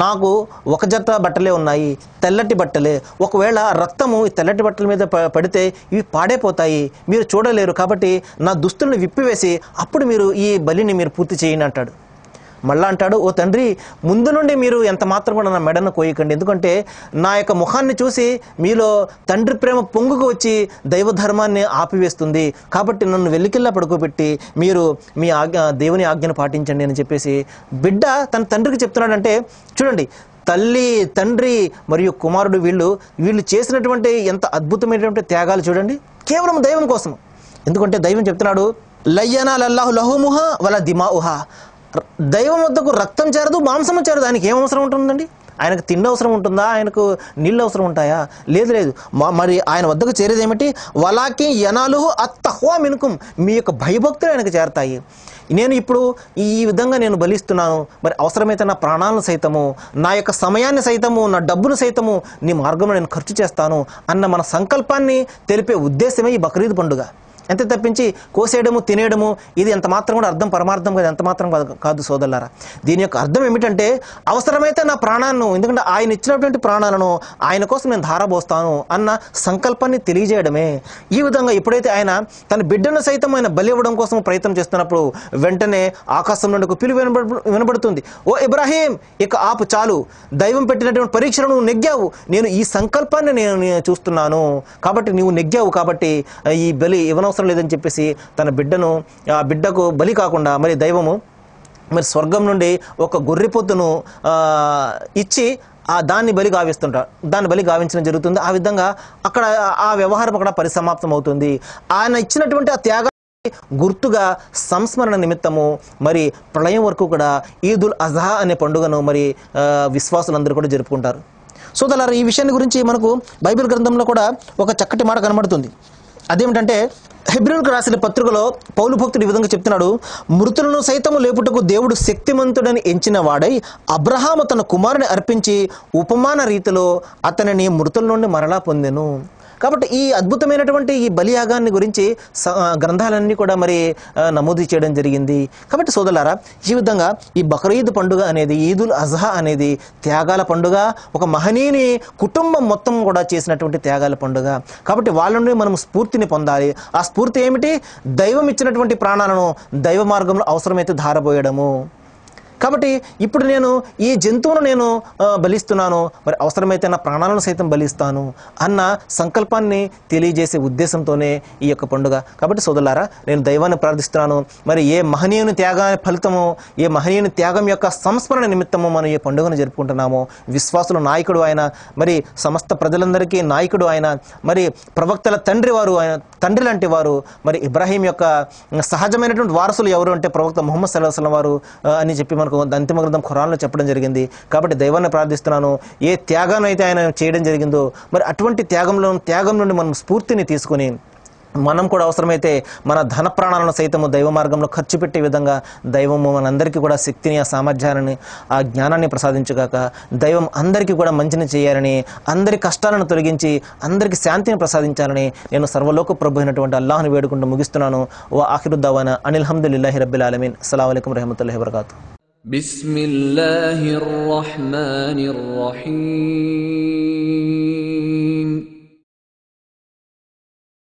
[SPEAKER 2] నాకు ఒక జత బట్టలే ఉన్నాయి, తెల్లటి బట్టలే. ఒకవేళ రక్తము ఈ తెల్లటి బట్టల మీద పడితే ఇవి పాడైపోతాయి, మీరు చూడలేరు. కాబట్టి నా దుస్తులను విప్పివేసి అప్పుడు మీరు ఈ బలిని మీరు పూర్తి చేయండి అంటాడు. మళ్ళా అంటాడు, ఓ తండ్రి, ముందు నుండి మీరు ఎంత మాత్రం కూడా నా మెడను కోయకండి. ఎందుకంటే నా యొక్క ముఖాన్ని చూసి మీలో తండ్రి ప్రేమ పొంగుకు వచ్చి దైవధర్మాన్ని ఆపివేస్తుంది. కాబట్టి నన్ను వెల్లికిల్లా పడుకోబెట్టి మీరు మీ దేవుని ఆజ్ఞను పాటించండి అని చెప్పేసి బిడ్డ తన తండ్రికి చెప్తున్నాడంటే చూడండి, తల్లి, తండ్రి మరియు కుమారుడు వీళ్ళు చేసినటువంటి ఎంత అద్భుతమైనటువంటి త్యాగాలు చూడండి, కేవలం దైవం కోసం. ఎందుకంటే దైవం చెప్తున్నాడు, లయ్యనాలల్లాహు లహుముహా వల దిమాఉహా, దైవం వద్దకు రక్తం చేరదు, మాంసము చేరదు. ఆయనకి ఏం అవసరం ఉంటుందండి? ఆయనకు తిండి అవసరం ఉంటుందా? ఆయనకు నీళ్ళు అవసరం ఉంటాయా? లేదు. మరి ఆయన వద్దకు చేరేది ఏమిటి? వలాకి యనాలుహు అత్తహ్వా మిన్కుం, మీ యొక్క భయభక్తులు ఆయనకు చేరతాయి. నేను ఇప్పుడు ఈ విధంగా నేను బలిస్తున్నాను, మరి అవసరమైతే నా ప్రాణాలను సైతము, నా యొక్క సమయాన్ని సైతము, నా డబ్బును సైతము నీ మార్గంలో నేను ఖర్చు చేస్తాను అన్న మన సంకల్పాన్ని తెలిపే ఉద్దేశమే ఈ బక్రీద్ పండుగ. అంతే తప్పించి కోసేయడము, తినేయడము ఇది ఎంత మాత్రం కూడా అర్థం పరమార్థం కాదు, ఎంత మాత్రం కాదు సోదరులారా. దీని యొక్క అర్థం ఏమిటంటే అవసరమైతే నా ప్రాణాలను, ఎందుకంటే ఆయన ఇచ్చినటువంటి ప్రాణాలను ఆయన కోసం నేను ధారపోస్తాను అన్న సంకల్పాన్ని తెలియజేయడమే. ఈ విధంగా ఎప్పుడైతే ఆయన తన బిడ్డను సైతం ఆయన బలి ఇవ్వడం కోసం ప్రయత్నం చేస్తున్నప్పుడు వెంటనే ఆకాశం నుండి ఒక పిలుపు వినబడుతుంది, ఓ ఇబ్రాహీం, ఇక ఆపు, చాలు, దైవం పెట్టినటువంటి పరీక్షను నువ్వు నెగ్గావు, నేను ఈ సంకల్పాన్ని నేను చూస్తున్నాను, కాబట్టి నువ్వు నెగ్గావు, కాబట్టి ఈ బలి ఇవ్వనవసరం లేదని చెప్పేసి తన బిడ్డకు బలి కాకుండా మరి దైవము మరి స్వర్గం నుండి ఒక గొర్రెపొత్తును ఇచ్చి దాన్ని బలి గావించడం జరుగుతుంది. ఆ విధంగా అక్కడ ఆ వ్యవహారం అక్కడ పరిసమాప్తం అవుతుంది. ఆయన ఇచ్చినటువంటి ఆ త్యాగ గుర్తుగా సంస్మరణ నిమిత్తము మరి ప్రళయం వరకు కూడా ఈదుల్ అజహా అనే పండుగను మరి విశ్వాసులందరూ కూడా జరుపుకుంటారు. సోదరులారా, ఈ విషయాన్ని గురించి మనకు బైబిల్ గ్రంథంలో కూడా ఒక చక్కటి మాట కనబడుతుంది. అదేమిటంటే హెబ్రీయులకు రాసిన పత్రికలో పౌలు భక్తుడు ఈ విధంగా చెప్తున్నాడు, మృతులను సైతము లేపుటకు దేవుడు శక్తిమంతుడని ఎంచిన వాడై అబ్రహాము తన కుమారుని అర్పించి ఉపమాన రీతిలో అతనిని మృతుల నుండి మరలా పొందెను. కాబట్టి ఈ అద్భుతమైనటువంటి ఈ బలియాగాన్ని గురించి గ్రంథాలన్నీ కూడా మరి నమోదు చేయడం జరిగింది. కాబట్టి సోదరులారా, ఈ విధంగా ఈ బక్రీద్ పండుగ అనేది, ఈదుల్ అజహా అనేది త్యాగాల పండుగ, ఒక మహనీయుని కుటుంబం మొత్తం కూడా చేసినటువంటి త్యాగాల పండుగ. కాబట్టి వాళ్ళ నుండి మనం స్ఫూర్తిని పొందాలి. ఆ స్ఫూర్తి ఏమిటి? దైవం ఇచ్చినటువంటి ప్రాణాలను దైవ మార్గంలో అవసరమైతే ధారపోయడము. కాబట్టి ఇప్పుడు నేను ఈ జంతువును నేను బలిస్తున్నాను, మరి అవసరమైతే నా ప్రాణాలను సైతం బలిస్తాను అన్న సంకల్పాన్ని తెలియజేసే ఉద్దేశంతోనే ఈ యొక్క పండుగ. కాబట్టి సోదరులారా, నేను దైవాన్ని ప్రార్థిస్తున్నాను, మరి ఏ మహనీయుని త్యాగ ఫలితము, ఏ మహనీయుని త్యాగం యొక్క సంస్మరణ నిమిత్తము మనం ఈ పండుగను జరుపుకుంటున్నామో, విశ్వాసుల నాయకుడు ఆయన, మరి సమస్త ప్రజలందరికీ నాయకుడు ఆయన, మరి ప్రవక్తల తండ్రి వారు, ఆయన తండ్రి లాంటి వారు, మరి ఇబ్రాహీం యొక్క సహజమైనటువంటి వారసులు ఎవరు అంటే ప్రవక్త ముహమ్మద్ సల్లల్లాహు అలైహి వసల్లం వారు అని చెప్పి మనకు అంతిమ గ్రంథం ఖురాన్లో చెప్పడం జరిగింది. కాబట్టి దైవాన్ని ప్రార్థిస్తున్నాను, ఏ త్యాగాన్ని అయితే ఆయన చేయడం జరిగిందో మరి అటువంటి త్యాగం నుండి మనం స్ఫూర్తిని తీసుకుని మనం కూడా అవసరమైతే మన ధన ప్రాణాలను సైతము దైవ మార్గంలో ఖర్చు పెట్టే విధంగా దైవము మనందరికీ కూడా శక్తిని, ఆ సామర్థ్యాన్ని, ఆ జ్ఞానాన్ని ప్రసాదించుగాక. దైవం అందరికీ కూడా మంచిని చేయాలని, అందరి కష్టాలను తొలగించి అందరికీ శాంతిని ప్రసాదించాలని నేను సర్వలోక ప్రభు అయినటువంటి అల్లాహ్ను వేడుకుంటూ ముగిస్తున్నాను. వా ఆఖిరుద్దవానా అనిల్ హమ్దులిల్లాహి రబ్బిల్ ఆలమీన్. అస్సలాము అలైకుం వరహ్మతుల్లాహి వబరకాతుహు.
[SPEAKER 1] బిస్మిల్లాహిర్ రహ్మానిర్ రహీం.